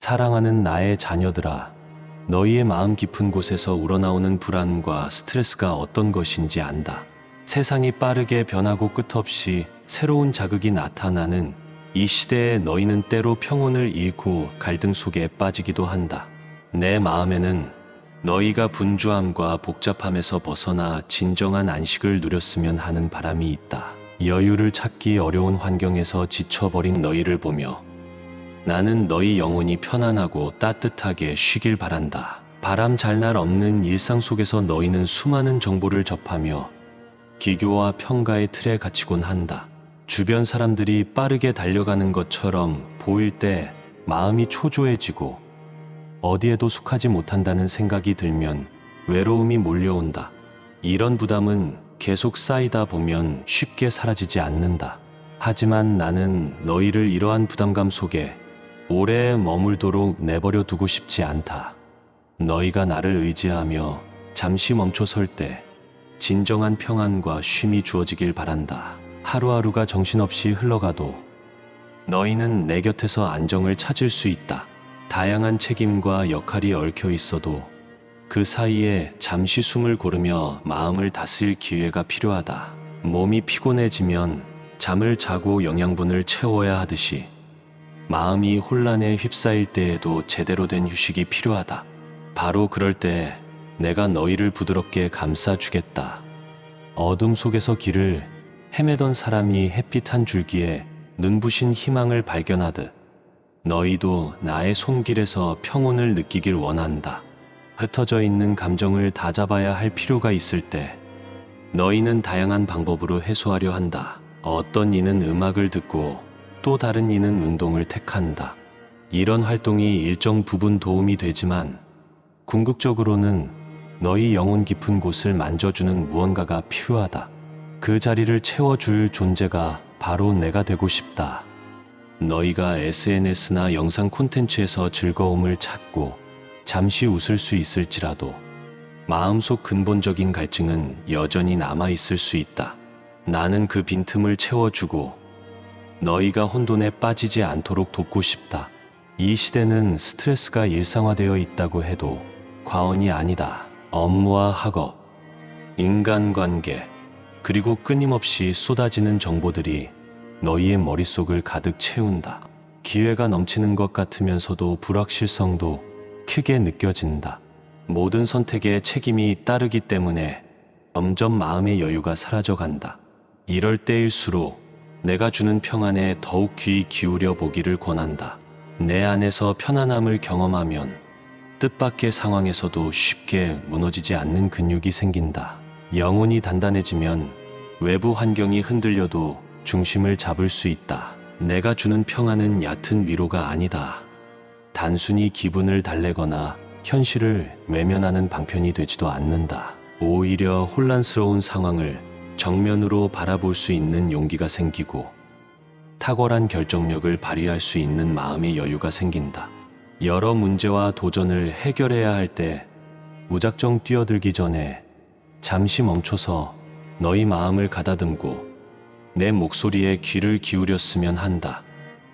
사랑하는 나의 자녀들아, 너희의 마음 깊은 곳에서 우러나오는 불안과 스트레스가 어떤 것인지 안다. 세상이 빠르게 변하고 끝없이 새로운 자극이 나타나는 이 시대에 너희는 때로 평온을 잃고 갈등 속에 빠지기도 한다. 내 마음에는 너희가 분주함과 복잡함에서 벗어나 진정한 안식을 누렸으면 하는 바람이 있다. 여유를 찾기 어려운 환경에서 지쳐버린 너희를 보며 나는 너희 영혼이 편안하고 따뜻하게 쉬길 바란다. 바람 잘 날 없는 일상 속에서 너희는 수많은 정보를 접하며 기교와 평가의 틀에 갇히곤 한다. 주변 사람들이 빠르게 달려가는 것처럼 보일 때 마음이 초조해지고 어디에도 속하지 못한다는 생각이 들면 외로움이 몰려온다. 이런 부담은 계속 쌓이다 보면 쉽게 사라지지 않는다. 하지만 나는 너희를 이러한 부담감 속에 오래 머물도록 내버려 두고 싶지 않다. 너희가 나를 의지하며 잠시 멈춰 설 때 진정한 평안과 쉼이 주어지길 바란다. 하루하루가 정신없이 흘러가도 너희는 내 곁에서 안정을 찾을 수 있다. 다양한 책임과 역할이 얽혀 있어도 그 사이에 잠시 숨을 고르며 마음을 다스릴 기회가 필요하다. 몸이 피곤해지면 잠을 자고 영양분을 채워야 하듯이 마음이 혼란에 휩싸일 때에도 제대로 된 휴식이 필요하다. 바로 그럴 때 내가 너희를 부드럽게 감싸주겠다. 어둠 속에서 길을 헤매던 사람이 햇빛 한 줄기에 눈부신 희망을 발견하듯 너희도 나의 손길에서 평온을 느끼길 원한다. 흩어져 있는 감정을 다잡아야 할 필요가 있을 때 너희는 다양한 방법으로 해소하려 한다. 어떤 이는 음악을 듣고 또 다른 이는 운동을 택한다. 이런 활동이 일정 부분 도움이 되지만 궁극적으로는 너희 영혼 깊은 곳을 만져주는 무언가가 필요하다. 그 자리를 채워줄 존재가 바로 내가 되고 싶다. 너희가 SNS나 영상 콘텐츠에서 즐거움을 찾고 잠시 웃을 수 있을지라도 마음속 근본적인 갈증은 여전히 남아있을 수 있다. 나는 그 빈틈을 채워주고 너희가 혼돈에 빠지지 않도록 돕고 싶다. 이 시대는 스트레스가 일상화되어 있다고 해도 과언이 아니다. 업무와 학업, 인간관계, 그리고 끊임없이 쏟아지는 정보들이 너희의 머릿속을 가득 채운다. 기회가 넘치는 것 같으면서도 불확실성도 크게 느껴진다. 모든 선택에 책임이 따르기 때문에 점점 마음의 여유가 사라져간다. 이럴 때일수록 내가 주는 평안에 더욱 귀 기울여 보기를 권한다. 내 안에서 편안함을 경험하면 뜻밖의 상황에서도 쉽게 무너지지 않는 근육이 생긴다. 영혼이 단단해지면 외부 환경이 흔들려도 중심을 잡을 수 있다. 내가 주는 평안은 얕은 위로가 아니다. 단순히 기분을 달래거나 현실을 외면하는 방편이 되지도 않는다. 오히려 혼란스러운 상황을 정면으로 바라볼 수 있는 용기가 생기고 탁월한 결정력을 발휘할 수 있는 마음의 여유가 생긴다. 여러 문제와 도전을 해결해야 할 때 무작정 뛰어들기 전에 잠시 멈춰서 너희 마음을 가다듬고 내 목소리에 귀를 기울였으면 한다.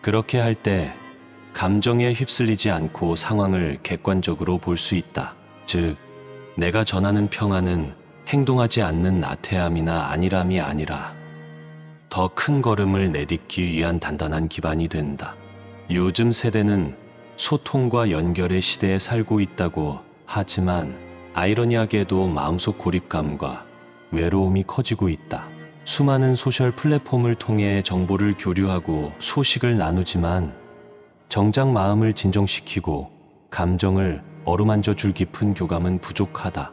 그렇게 할 때 감정에 휩쓸리지 않고 상황을 객관적으로 볼 수 있다. 즉, 내가 전하는 평안은 행동하지 않는 나태함이나 안일함이 아니라 더 큰 걸음을 내딛기 위한 단단한 기반이 된다. 요즘 세대는 소통과 연결의 시대에 살고 있다고 하지만 아이러니하게도 마음속 고립감과 외로움이 커지고 있다. 수많은 소셜 플랫폼을 통해 정보를 교류하고 소식을 나누지만 정작 마음을 진정시키고 감정을 어루만져 줄 깊은 교감은 부족하다.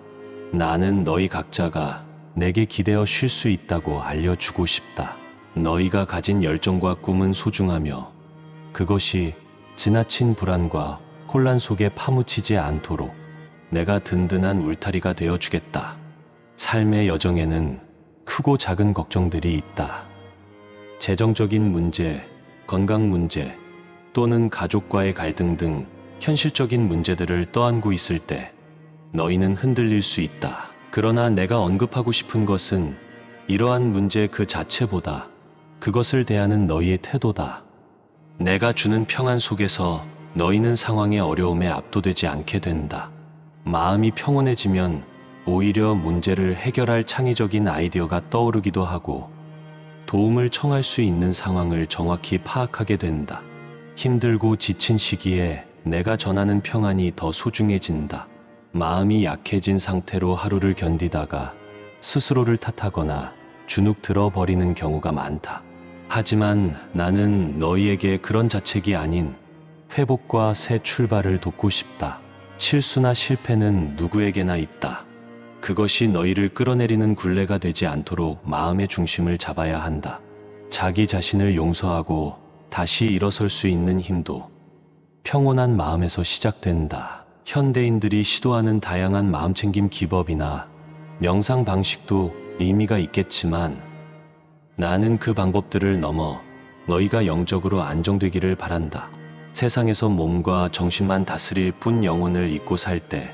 나는 너희 각자가 내게 기대어 쉴 수 있다고 알려주고 싶다. 너희가 가진 열정과 꿈은 소중하며 그것이 지나친 불안과 혼란 속에 파묻히지 않도록 내가 든든한 울타리가 되어주겠다. 삶의 여정에는 크고 작은 걱정들이 있다. 재정적인 문제, 건강 문제, 또는 가족과의 갈등 등 현실적인 문제들을 떠안고 있을 때 너희는 흔들릴 수 있다. 그러나 내가 언급하고 싶은 것은 이러한 문제 그 자체보다 그것을 대하는 너희의 태도다. 내가 주는 평안 속에서 너희는 상황의 어려움에 압도되지 않게 된다. 마음이 평온해지면 오히려 문제를 해결할 창의적인 아이디어가 떠오르기도 하고 도움을 청할 수 있는 상황을 정확히 파악하게 된다. 힘들고 지친 시기에 내가 전하는 평안이 더 소중해진다. 마음이 약해진 상태로 하루를 견디다가 스스로를 탓하거나 주눅 들어버리는 경우가 많다. 하지만 나는 너희에게 그런 자책이 아닌 회복과 새 출발을 돕고 싶다. 실수나 실패는 누구에게나 있다. 그것이 너희를 끌어내리는 굴레가 되지 않도록 마음의 중심을 잡아야 한다. 자기 자신을 용서하고 다시 일어설 수 있는 힘도 평온한 마음에서 시작된다. 현대인들이 시도하는 다양한 마음챙김 기법이나 명상 방식도 의미가 있겠지만 나는 그 방법들을 넘어 너희가 영적으로 안정되기를 바란다. 세상에서 몸과 정신만 다스릴 뿐 영혼을 잊고 살 때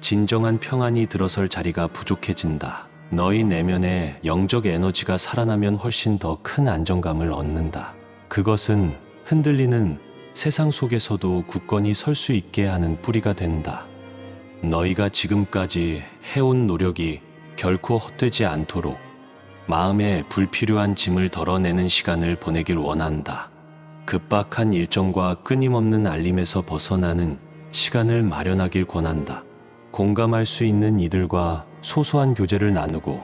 진정한 평안이 들어설 자리가 부족해진다. 너희 내면의 영적 에너지가 살아나면 훨씬 더 큰 안정감을 얻는다. 그것은 흔들리는 세상 속에서도 굳건히 설 수 있게 하는 뿌리가 된다. 너희가 지금까지 해온 노력이 결코 헛되지 않도록 마음에 불필요한 짐을 덜어내는 시간을 보내길 원한다. 급박한 일정과 끊임없는 알림에서 벗어나는 시간을 마련하길 권한다. 공감할 수 있는 이들과 소소한 교제를 나누고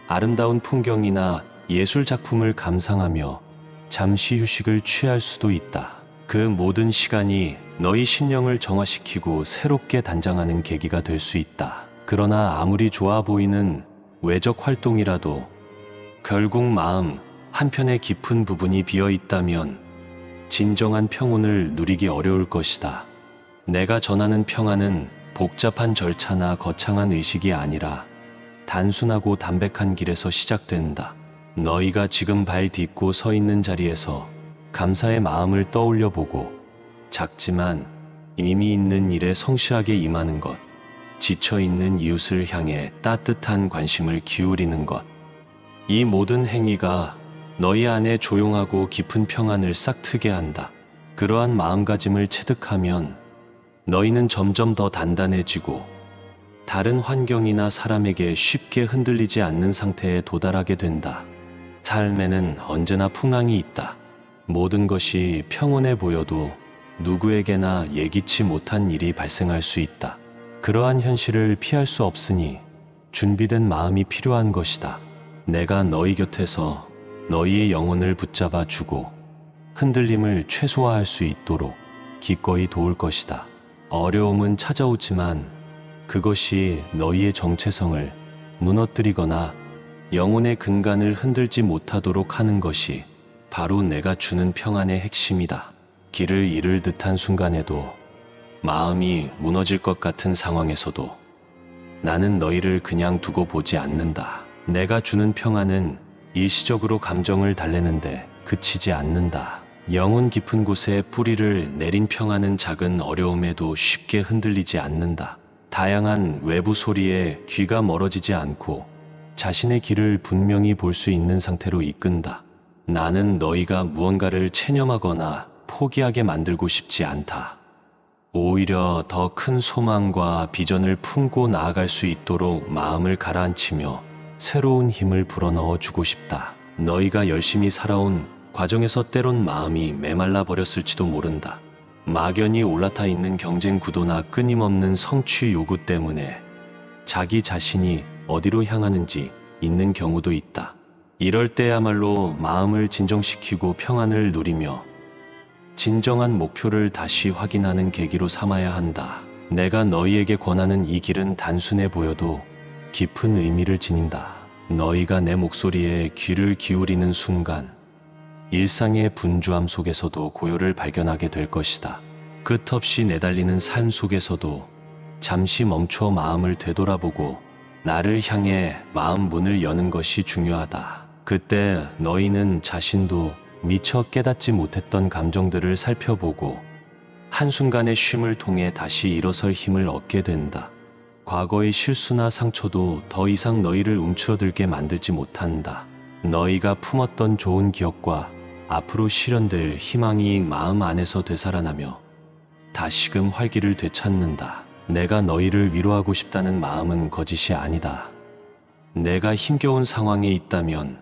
아름다운 풍경이나 예술 작품을 감상하며 잠시 휴식을 취할 수도 있다. 그 모든 시간이 너희 심령을 정화시키고 새롭게 단장하는 계기가 될 수 있다. 그러나 아무리 좋아 보이는 외적 활동이라도 결국 마음 한편의 깊은 부분이 비어 있다면 진정한 평온을 누리기 어려울 것이다. 내가 전하는 평안은 복잡한 절차나 거창한 의식이 아니라 단순하고 담백한 길에서 시작된다. 너희가 지금 발 딛고 서 있는 자리에서 감사의 마음을 떠올려 보고 작지만 의미 있는 일에 성실하게 임하는 것, 지쳐있는 이웃을 향해 따뜻한 관심을 기울이는 것, 이 모든 행위가 너희 안에 조용하고 깊은 평안을 싹트게 한다. 그러한 마음가짐을 체득하면 너희는 점점 더 단단해지고 다른 환경이나 사람에게 쉽게 흔들리지 않는 상태에 도달하게 된다. 삶에는 언제나 풍랑이 있다. 모든 것이 평온해 보여도 누구에게나 예기치 못한 일이 발생할 수 있다. 그러한 현실을 피할 수 없으니 준비된 마음이 필요한 것이다. 내가 너희 곁에서 너희의 영혼을 붙잡아 주고 흔들림을 최소화할 수 있도록 기꺼이 도울 것이다. 어려움은 찾아오지만 그것이 너희의 정체성을 무너뜨리거나 영혼의 근간을 흔들지 못하도록 하는 것이 바로 내가 주는 평안의 핵심이다. 길을 잃을 듯한 순간에도 마음이 무너질 것 같은 상황에서도 나는 너희를 그냥 두고 보지 않는다. 내가 주는 평안은 일시적으로 감정을 달래는데 그치지 않는다. 영혼 깊은 곳에 뿌리를 내린 평안은 작은 어려움에도 쉽게 흔들리지 않는다. 다양한 외부 소리에 귀가 멀어지지 않고 자신의 길을 분명히 볼 수 있는 상태로 이끈다. 나는 너희가 무언가를 체념하거나 포기하게 만들고 싶지 않다. 오히려 더 큰 소망과 비전을 품고 나아갈 수 있도록 마음을 가라앉히며 새로운 힘을 불어넣어 주고 싶다. 너희가 열심히 살아온 과정에서 때론 마음이 메말라 버렸을지도 모른다. 막연히 올라타 있는 경쟁 구도나 끊임없는 성취 요구 때문에 자기 자신이 어디로 향하는지 잊는 경우도 있다. 이럴 때야말로 마음을 진정시키고 평안을 누리며 진정한 목표를 다시 확인하는 계기로 삼아야 한다. 내가 너희에게 권하는 이 길은 단순해 보여도 깊은 의미를 지닌다. 너희가 내 목소리에 귀를 기울이는 순간 일상의 분주함 속에서도 고요를 발견하게 될 것이다. 끝없이 내달리는 삶 속에서도 잠시 멈춰 마음을 되돌아보고 나를 향해 마음 문을 여는 것이 중요하다. 그때 너희는 자신도 미처 깨닫지 못했던 감정들을 살펴보고 한순간의 쉼을 통해 다시 일어설 힘을 얻게 된다. 과거의 실수나 상처도 더 이상 너희를 움츠러들게 만들지 못한다. 너희가 품었던 좋은 기억과 앞으로 실현될 희망이 마음 안에서 되살아나며 다시금 활기를 되찾는다. 내가 너희를 위로하고 싶다는 마음은 거짓이 아니다. 내가 힘겨운 상황에 있다면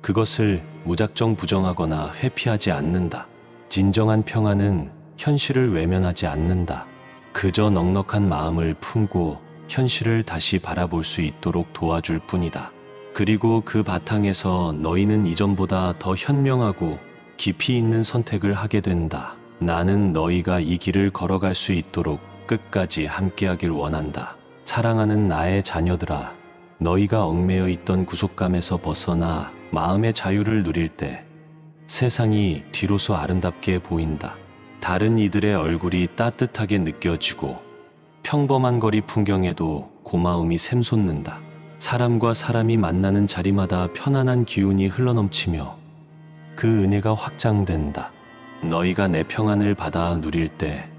그것을 무작정 부정하거나 회피하지 않는다. 진정한 평안은 현실을 외면하지 않는다. 그저 넉넉한 마음을 품고 현실을 다시 바라볼 수 있도록 도와줄 뿐이다. 그리고 그 바탕에서 너희는 이전보다 더 현명하고 깊이 있는 선택을 하게 된다. 나는 너희가 이 길을 걸어갈 수 있도록 끝까지 함께하길 원한다. 사랑하는 나의 자녀들아, 너희가 얽매여 있던 구속감에서 벗어나 마음의 자유를 누릴 때 세상이 뒤로서 아름답게 보인다. 다른 이들의 얼굴이 따뜻하게 느껴지고 평범한 거리 풍경에도 고마움이 샘솟는다. 사람과 사람이 만나는 자리마다 편안한 기운이 흘러넘치며 그 은혜가 확장된다. 너희가 내 평안을 받아 누릴 때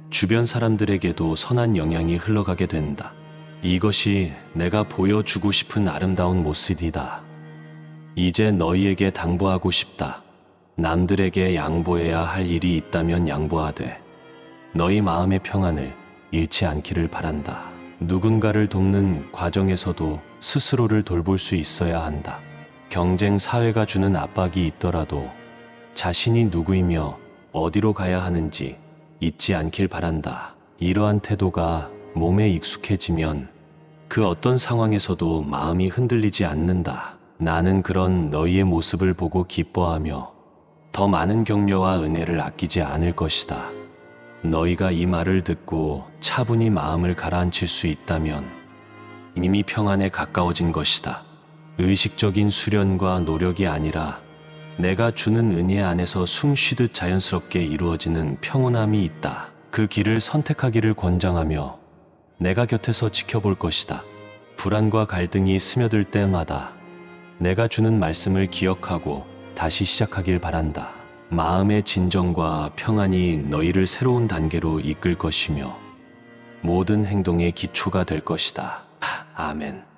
주변 사람들에게도 선한 영향이 흘러가게 된다. 이것이 내가 보여주고 싶은 아름다운 모습이다. 이제 너희에게 당부하고 싶다. 남들에게 양보해야 할 일이 있다면 양보하되 너희 마음의 평안을 잃지 않기를 바란다. 누군가를 돕는 과정에서도 스스로를 돌볼 수 있어야 한다. 경쟁 사회가 주는 압박이 있더라도 자신이 누구이며 어디로 가야 하는지 잊지 않길 바란다. 이러한 태도가 몸에 익숙해지면 그 어떤 상황에서도 마음이 흔들리지 않는다. 나는 그런 너희의 모습을 보고 기뻐하며 더 많은 격려와 은혜를 아끼지 않을 것이다. 너희가 이 말을 듣고 차분히 마음을 가라앉힐 수 있다면 이미 평안에 가까워진 것이다. 의식적인 수련과 노력이 아니라 내가 주는 은혜 안에서 숨 쉬듯 자연스럽게 이루어지는 평온함이 있다. 그 길을 선택하기를 권장하며 내가 곁에서 지켜볼 것이다. 불안과 갈등이 스며들 때마다 내가 주는 말씀을 기억하고 다시 시작하길 바란다. 마음의 진정과 평안이 너희를 새로운 단계로 이끌 것이며 모든 행동의 기초가 될 것이다. 아멘.